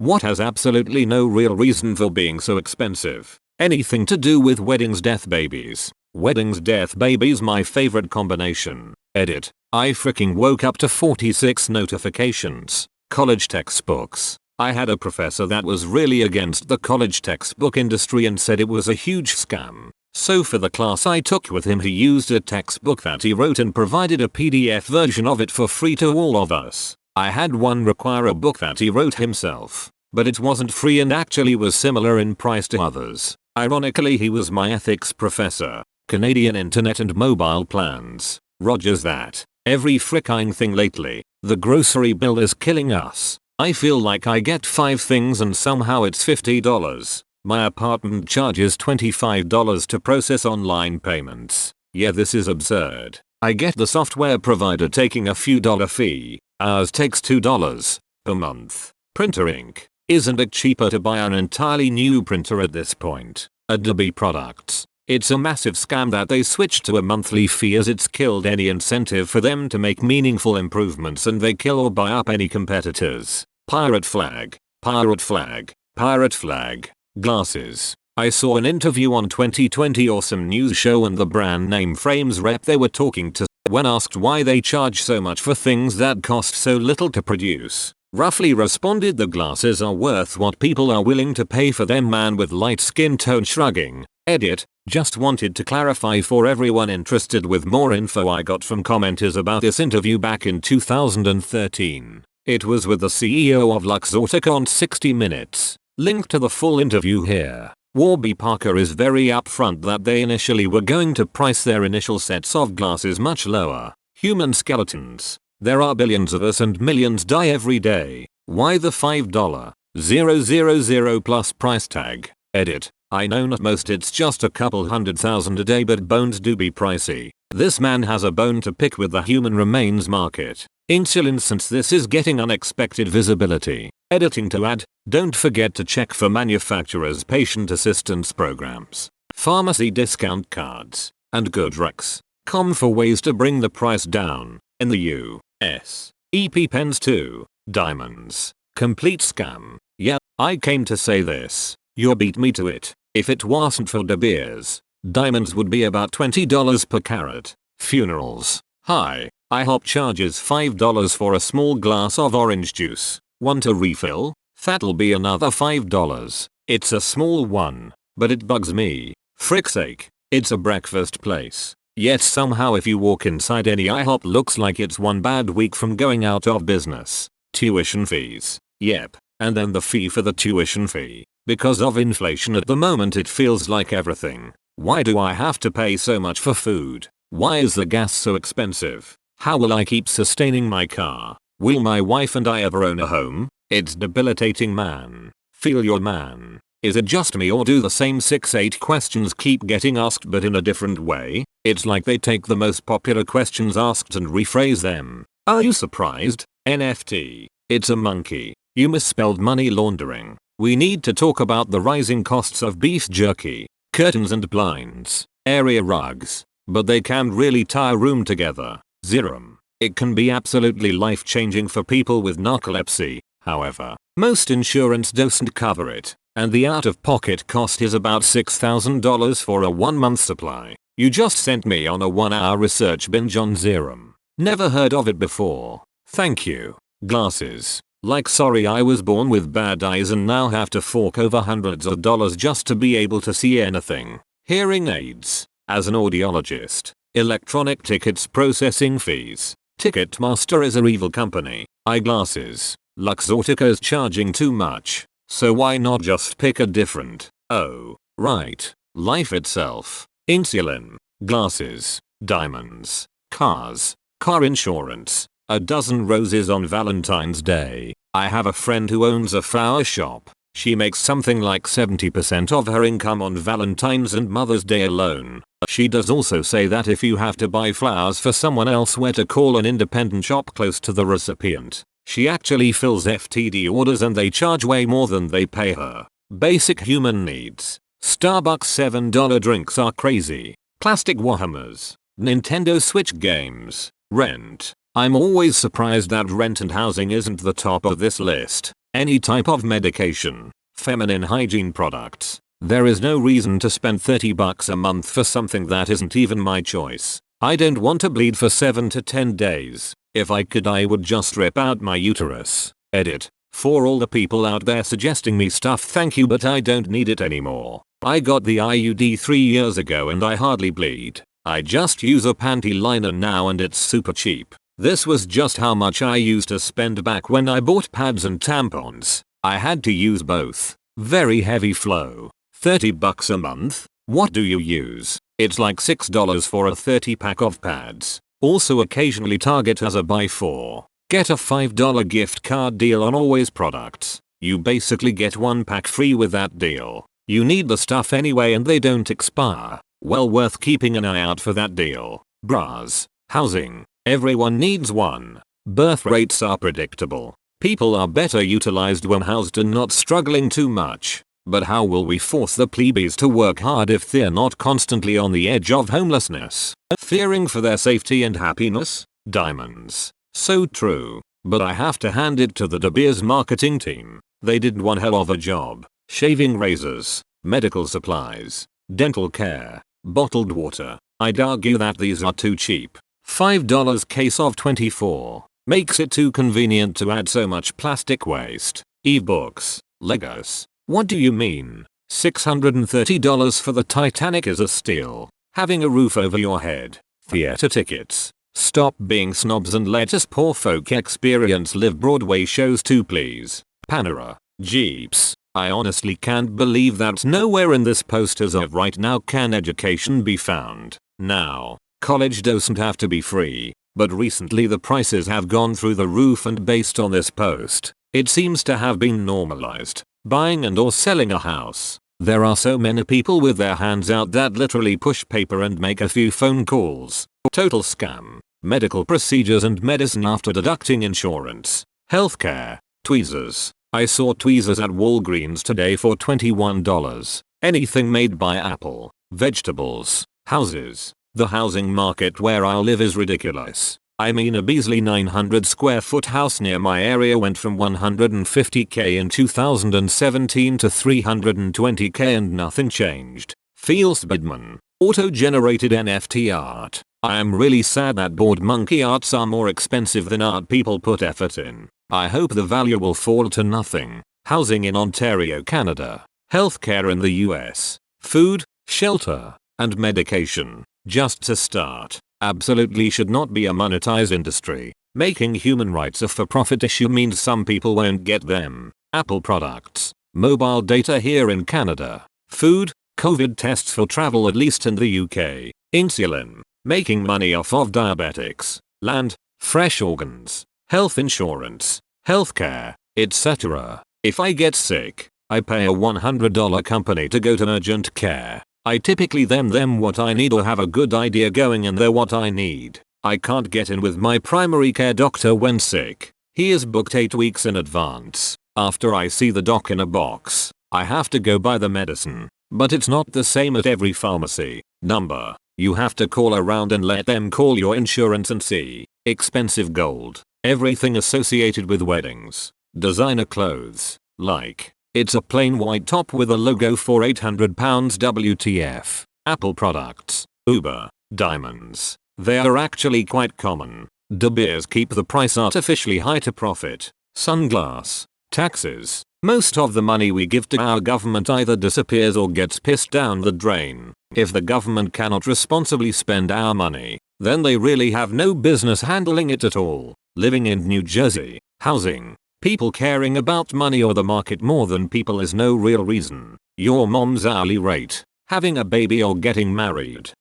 What has absolutely no real reason for being so expensive? Anything to do with weddings, death, babies. Weddings, death, babies, my favorite combination. Edit. I freaking woke up to 46 notifications. College textbooks. I had a professor that was really against the college textbook industry and said it was a huge scam. So for the class I took with him, he used a textbook that he wrote and provided a PDF version of it for free to all of us. I had one require a book that he wrote himself, but it wasn't free and actually was similar in price to others. Ironically, he was my ethics professor. Canadian internet and mobile plans. Rogers that. Every fricking thing lately. The grocery bill is killing us. I feel like I get 5 things and somehow it's $50. My apartment charges $25 to process online payments. Yeah, this is absurd. I get the software provider taking a few dollar fee. Ours takes $2 per month. Printer ink. Isn't it cheaper to buy an entirely new printer at this point? Adobe products. It's a massive scam that they switched to a monthly fee as it's killed any incentive for them to make meaningful improvements, and they kill or buy up any competitors. Pirate flag. Pirate flag. Pirate flag. Glasses. I saw an interview on 2020 Awesome News Show and the brand name Frames rep they were talking to, when asked why they charge so much for things that cost so little to produce, roughly responded, the glasses are worth what people are willing to pay for them. Man with light skin tone shrugging. Edit. Just wanted to clarify for everyone interested with more info I got from commenters about this interview back in 2013. It was with the CEO of Luxottica on 60 Minutes. Link to the full interview here. Warby Parker is very upfront that they initially were going to price their initial sets of glasses much lower. Human skeletons. There are billions of us and millions die every day. Why the $5,000 plus price tag? Edit. I know not most, it's just a couple $100,000 a day, but bones do be pricey. This man has a bone to pick with the human remains market. Insulin, since this is getting unexpected visibility. Editing to add, don't forget to check for manufacturers' patient assistance programs, pharmacy discount cards, and GoodRx.com for ways to bring the price down. In the US, EP pens too. Diamonds. Complete scam. Yeah, I came to say this. You beat me to it. If it wasn't for De Beers, diamonds would be about $20 per carat. Funerals. Hi, IHOP charges $5 for a small glass of orange juice. Want a refill? That'll be another $5. It's a small one, but it bugs me. Frick's sake, it's a breakfast place. Yet somehow if you walk inside any IHOP, looks like it's one bad week from going out of business. Tuition fees. Yep, and then the fee for the tuition fee. Because of inflation at the moment, it feels like everything. Why do I have to pay so much for food? Why is the gas so expensive? How will I keep sustaining my car? Will my wife and I ever own a home? It's debilitating, man. Feel your man. Is it just me, or do the same 6-8 questions keep getting asked but in a different way? It's like they take the most popular questions asked and rephrase them. Are you surprised? NFT. It's a monkey. You misspelled money laundering. We need to talk about the rising costs of beef jerky, curtains and blinds, area rugs, but they can really tie a room together. Zerum. It can be absolutely life-changing for people with narcolepsy. However, most insurance doesn't cover it, and the out-of-pocket cost is about $6,000 for a 1-month supply. You just sent me on a 1-hour research binge on Zerum. Never heard of it before. Thank you. Glasses. Like, sorry, I was born with bad eyes and now have to fork over hundreds of dollars just to be able to see anything. Hearing aids. As an audiologist. Electronic tickets processing fees. Ticketmaster is a evil company. Eyeglasses. Luxottica is charging too much. So why not just pick a different? Oh, right. Life itself. Insulin. Glasses. Diamonds. Cars. Car insurance. A dozen roses on Valentine's Day. I have a friend who owns a flower shop. She makes something like 70% of her income on Valentine's and Mother's Day alone. She does also say that if you have to buy flowers for someone else, where to call an independent shop close to the recipient. She actually fills FTD orders and they charge way more than they pay her. Basic human needs. Starbucks $7 drinks are crazy. Plastic Warhammers. Nintendo Switch games. Rent. I'm always surprised that rent and housing isn't the top of this list. any type of medication, feminine hygiene products. There is no reason to spend $30 a month for something that isn't even my choice. I don't want to bleed for 7 to 10 days. If I could, I would just rip out my uterus. Edit. For all the people out there suggesting me stuff, thank you, but I don't need it anymore. I got the IUD 3 years ago and I hardly bleed. I just use a panty liner now and it's super cheap. This was just how much I used to spend back when I bought pads and tampons. I had to use both. Very heavy flow. $30 a month? What do you use? It's like $6 for a 30 pack of pads. Also occasionally Target has a buy 4. Get a $5 gift card deal on Always products. You basically get 1 pack free with that deal. You need the stuff anyway and they don't expire. Well worth keeping an eye out for that deal. Bras. Housing. Everyone needs one. Birth rates are predictable. People are better utilized when housed and not struggling too much. But how will we force the plebeians to work hard if they're not constantly on the edge of homelessness, fearing for their safety and happiness? Diamonds. So true. But I have to hand it to the De Beers marketing team. They did one hell of a job. Shaving razors, medical supplies, dental care, bottled water. I'd argue that these are too cheap. $5 case of 24. Makes it too convenient to add so much plastic waste. E-books, Legos. What do you mean? $630 for the Titanic is a steal. Having a roof over your head. Theater tickets. Stop being snobs and let us poor folk experience live Broadway shows too, please. Panera. Jeeps. I honestly can't believe that nowhere in this post as of right now can education be found. Now, college doesn't have to be free, but recently the prices have gone through the roof, and based on this post, it seems to have been normalized. Buying and or selling a house. There are so many people with their hands out that literally push paper and make a few phone calls. Total scam. Medical procedures and medicine after deducting insurance. Healthcare. Tweezers. I saw tweezers at Walgreens today for $21. Anything made by Apple. Vegetables. Houses. The housing market where I live is ridiculous. I mean, a Beasley 900 square foot house near my area went from $150k in 2017 to $320k and nothing changed. Feels Bidman. Auto-generated NFT art. I am really sad that bored monkey arts are more expensive than art people put effort in. I hope the value will fall to nothing. Housing in Ontario, Canada. Healthcare in the US. Food, shelter, and medication. Just to start. Absolutely should not be a monetized industry. Making human rights a for-profit issue means some people won't get them. Apple products. Mobile data here in Canada. Food. COVID tests for travel, at least in the UK. Insulin. Making money off of diabetics. Land. Fresh organs. Health insurance. Healthcare. Etc. If I get sick, I pay a $100 company to go to urgent care. I typically them what I need or have a good idea going in there what I need. I can't get in with my primary care doctor when sick. He is booked 8 weeks in advance. After I see the doc in a box, I have to go buy the medicine. But it's not the same at every pharmacy. Number. You have to call around and let them call your insurance and see. Expensive gold. Everything associated with weddings. Designer clothes. Like. It's a plain white top with a logo for £800 WTF. Apple products. Uber. Diamonds. They are actually quite common. De Beers keep the price artificially high to profit. Sunglass. Taxes. Most of the money we give to our government either disappears or gets pissed down the drain. If the government cannot responsibly spend our money, then they really have no business handling it at all. Living in New Jersey. Housing. People caring about money or the market more than people is no real reason. Your mom's hourly rate. Having a baby or getting married.